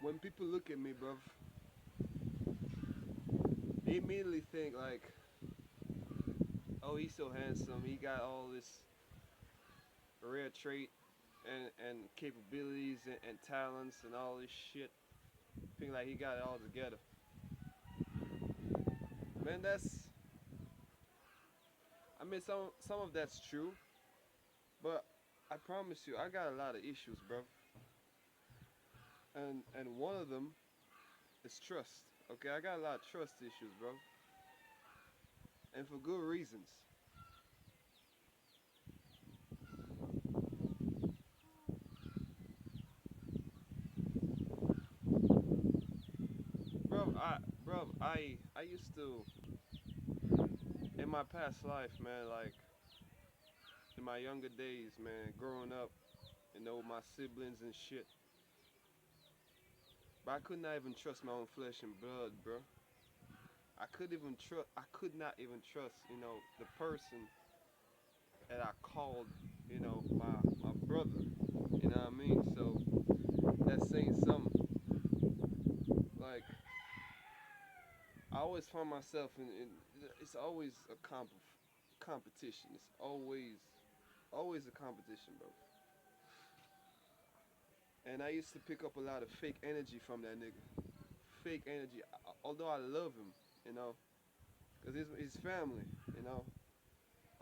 when people look at me, bruv, they immediately think like, oh, he's so handsome. He got all this rare trait and capabilities and talents and all this shit. Think like he got it all together. Man, that's. I mean, some of that's true, but I promise you, I got a lot of issues, bruv. And one of them is trust. Okay, I got a lot of trust issues, bro, and for good reasons. Bro, I used to in my past life, man, like in my younger days, man, growing up, my siblings and shit. But I could not even trust my own flesh and blood, bro. I could not even trust, the person that I called, my brother. You know what I mean? So that's saying something. Like I always find myself in it's always a competition. It's always a competition, bro. And I used to pick up a lot of fake energy from that nigga. Fake energy. Although I love him, you know, because his family, you know,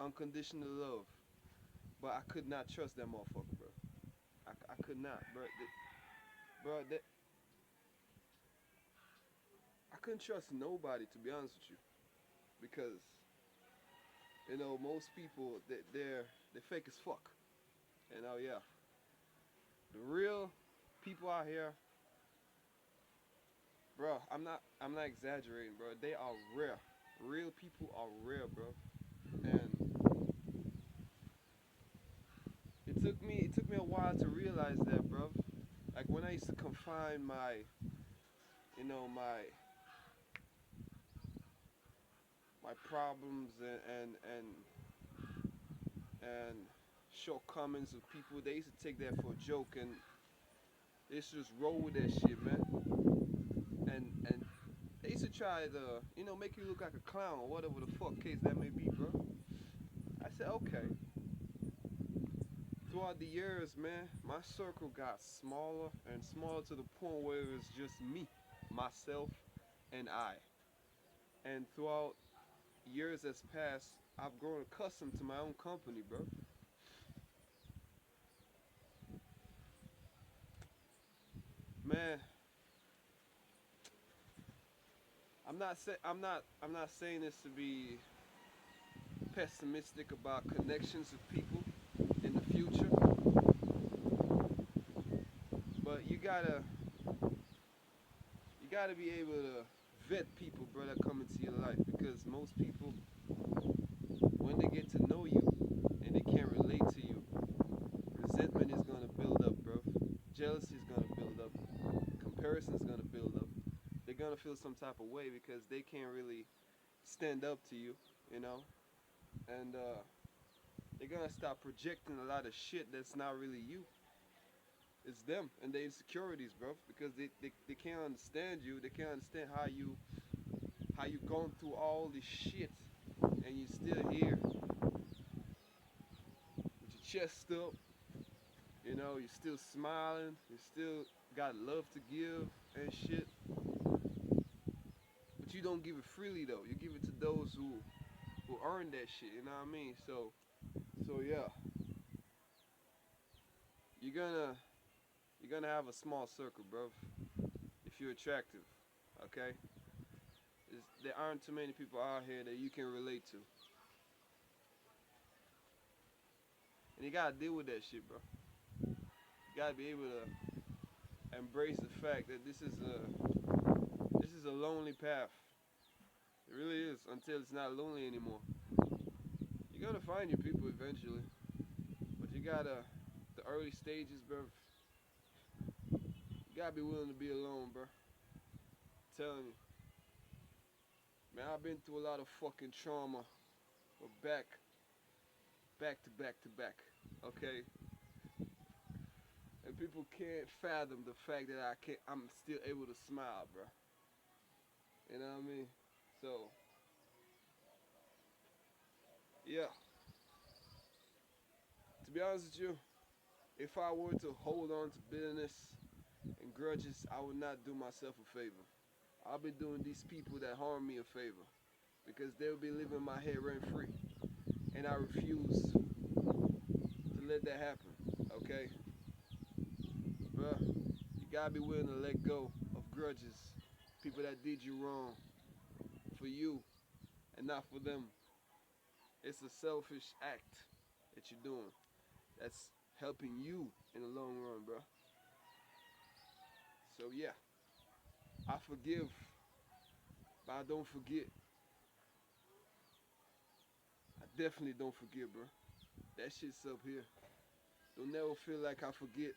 unconditional love. But I could not trust that motherfucker, bro. I could not, bro. I couldn't trust nobody to be honest with you, because most people they're fake as fuck. Yeah, the real people out here, bro. I'm not exaggerating, bro. They are rare. Real people are rare, bro. And it took me a while to realize that, bro. Like when I used to confine you know, my problems and shortcomings of people, they used to take that for a joke and they used to just roll with that shit, man. And they used to try to, make you look like a clown or whatever the fuck case that may be, bro. I said, okay. Throughout the years, man, my circle got smaller and smaller to the point where it was just me, myself, and I. And throughout years that's passed, I've grown accustomed to my own company, bro. Man, I'm not saying this to be pessimistic about connections with people in the future, but you gotta be able to vet people, bro, that come into your life, because most people, when they get to know you and they can't relate to you, resentment is gonna build up, bro. Jealousy is gonna build up. Comparison is gonna build up. They're gonna feel some type of way because they can't really stand up to you, you know, and they're gonna start projecting a lot of shit that's not really you. It's them and their insecurities, bro, because they can't understand you. They can't understand how you gone through all this shit and you still here with your chest up. You're still smiling. You still got love to give and shit. But you don't give it freely though. You give it to those who earn that shit. You know what I mean? So yeah, you're gonna you're gonna have a small circle, bro. If you're attractive, okay. There aren't too many people out here that you can relate to, and you gotta deal with that shit, bro. You gotta be able to embrace the fact that this is a lonely path. It really is, until it's not lonely anymore. You're gonna find your people eventually, but you gotta the early stages, bro. You gotta be willing to be alone, bro. I'm telling you, man. I've been through a lot of fucking trauma, but back to back to back. Okay, And people can't fathom the fact that I'm still able to smile, bro. You know what I mean? So, yeah. To be honest with you, if I were to hold on to bitterness and grudges, I would not do myself a favor. I'll be doing these people that harm me a favor because they'll be living my head rent free, and I refuse to let that happen. Okay, bruh, you gotta be willing to let go of grudges, people that did you wrong, for you and not for them. It's a selfish act that you're doing. That's helping you in the long run, bro. So yeah, I forgive, but I don't forget. I definitely don't forget, bro. That shit's up here. Don't never feel like I forget